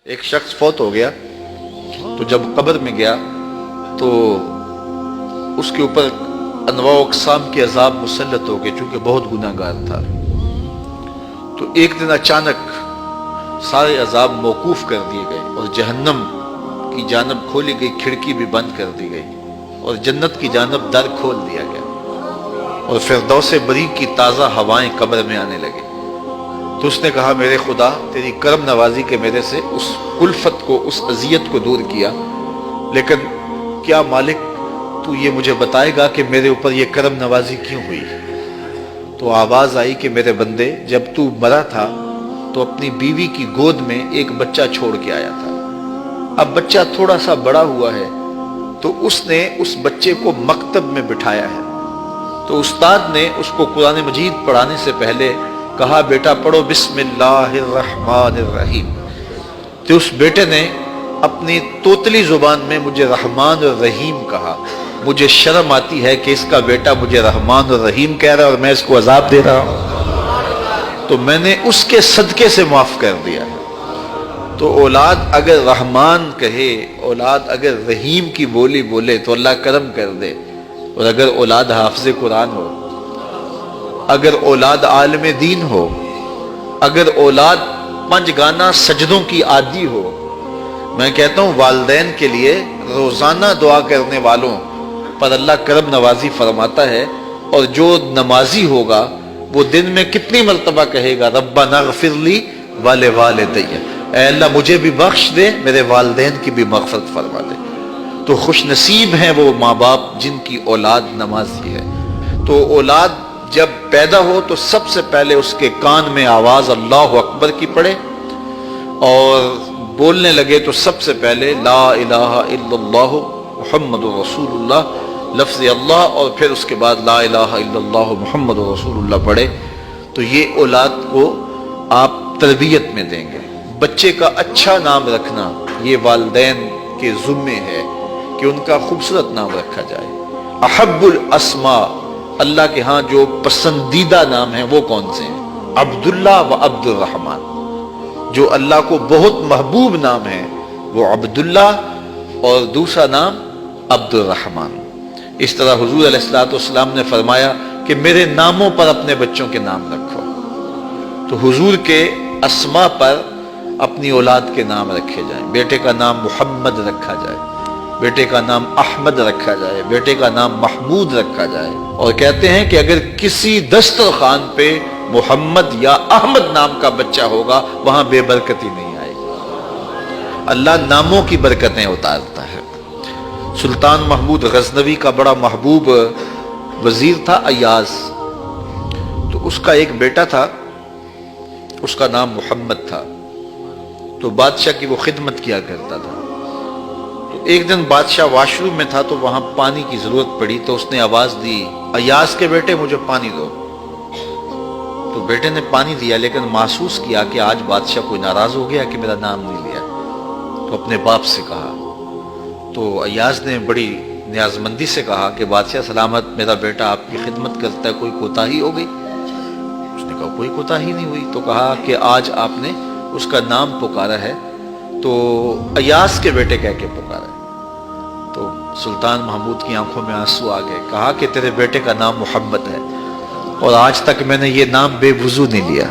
ایک شخص فوت ہو گیا تو جب قبر میں گیا تو اس کے اوپر انواع و اقسام کے عذاب مسلط ہو گئے، چونکہ بہت گناہ گار تھا۔ تو ایک دن اچانک سارے عذاب موقوف کر دیے گئے اور جہنم کی جانب کھولی گئی کھڑکی بھی بند کر دی گئی اور جنت کی جانب در کھول دیا گیا اور فردوس بری کی تازہ ہوائیں قبر میں آنے لگے۔ تو اس نے کہا میرے خدا تیری کرم نوازی کے میرے سے اس کلفت کو، اس اذیت کو دور کیا، لیکن کیا مالک تو یہ مجھے بتائے گا کہ میرے اوپر یہ کرم نوازی کیوں ہوئی؟ تو آواز آئی کہ میرے بندے جب تو مرا تھا تو اپنی بیوی کی گود میں ایک بچہ چھوڑ کے آیا تھا، اب بچہ تھوڑا سا بڑا ہوا ہے تو اس نے اس بچے کو مکتب میں بٹھایا ہے، تو استاد نے اس کو قرآن مجید پڑھانے سے پہلے کہا بیٹا پڑھو بسم اللہ الرحمن الرحیم، تو اس بیٹے نے اپنی توتلی زبان میں مجھے رحمان اور رحیم کہا۔ مجھے شرم آتی ہے کہ اس کا بیٹا مجھے رحمان اور رحیم کہہ رہا ہے اور میں اس کو عذاب دے رہا ہوں، تو میں نے اس کے صدقے سے معاف کر دیا ہے۔ تو اولاد اگر رحمان کہے، اولاد اگر رحیم کی بولی بولے تو اللہ کرم کر دے، اور اگر اولاد حافظ قرآن ہو، اگر اولاد عالم دین ہو، اگر اولاد پنج گانا سجدوں کی عادی ہو، میں کہتا ہوں والدین کے لیے روزانہ دعا کرنے والوں پر اللہ کرم نوازی فرماتا ہے، اور جو نمازی ہوگا وہ دن میں کتنی مرتبہ کہے گا ربنا اغفر لی ولوالدی، اے اللہ مجھے بھی بخش دے، میرے والدین کی بھی مغفرت فرما دے۔ تو خوش نصیب ہیں وہ ماں باپ جن کی اولاد نمازی ہے۔ تو اولاد جب پیدا ہو تو سب سے پہلے اس کے کان میں آواز اللہ اکبر کی پڑے، اور بولنے لگے تو سب سے پہلے لا الہ الا اللہ محمد رسول اللہ لفظ اللہ، اور پھر اس کے بعد لا الہ الا اللہ محمد رسول اللہ پڑھے۔ تو یہ اولاد کو آپ تربیت میں دیں گے۔ بچے کا اچھا نام رکھنا یہ والدین کے ذمے ہے کہ ان کا خوبصورت نام رکھا جائے۔ احب الاسماء، اللہ کے ہاں جو پسندیدہ نام ہیں وہ کون سے ہیں؟ عبداللہ و عبد الرحمن۔ جو اللہ کو بہت محبوب نام ہے وہ عبداللہ، اور دوسرا نام عبد الرحمن۔ اس طرح حضور علیہ الصلوۃ والسلام نے فرمایا کہ میرے ناموں پر اپنے بچوں کے نام رکھو، تو حضور کے اسماء پر اپنی اولاد کے نام رکھے جائیں۔ بیٹے کا نام محمد رکھا جائے، بیٹے کا نام احمد رکھا جائے، بیٹے کا نام محمود رکھا جائے، اور کہتے ہیں کہ اگر کسی دسترخوان پہ محمد یا احمد نام کا بچہ ہوگا وہاں بے برکتی نہیں آئے گی۔ اللہ ناموں کی برکتیں اتارتا ہے۔ سلطان محمود غزنوی کا بڑا محبوب وزیر تھا ایاز، تو اس کا ایک بیٹا تھا، اس کا نام محمد تھا، تو بادشاہ کی وہ خدمت کیا کرتا تھا۔ تو ایک دن بادشاہ واش روم میں تھا تو وہاں پانی کی ضرورت پڑی، تو اس نے آواز دی ایاز کے بیٹے مجھے پانی دو۔ تو بیٹے نے پانی دیا، لیکن محسوس کیا کہ آج بادشاہ کوئی ناراض ہو گیا کہ میرا نام نہیں لیا، تو اپنے باپ سے کہا۔ تو ایاز نے بڑی نیازمندی سے کہا کہ بادشاہ سلامت، میرا بیٹا آپ کی خدمت کرتا ہے، کوئی کوتاہی ہو گئی؟ اس نے کہا کوئی کوتاہی نہیں ہوئی۔ تو کہا کہ آج آپ نے اس کا نام پکارا ہے تو ایاز کے بیٹے کہہ کے پکارا ہے۔ تو سلطان محمود کی آنکھوں میں آنسو آ گئے۔ کہا کہ تیرے بیٹے کا نام محمد ہے، اور آج تک میں نے یہ نام بے وضو نہیں لیا۔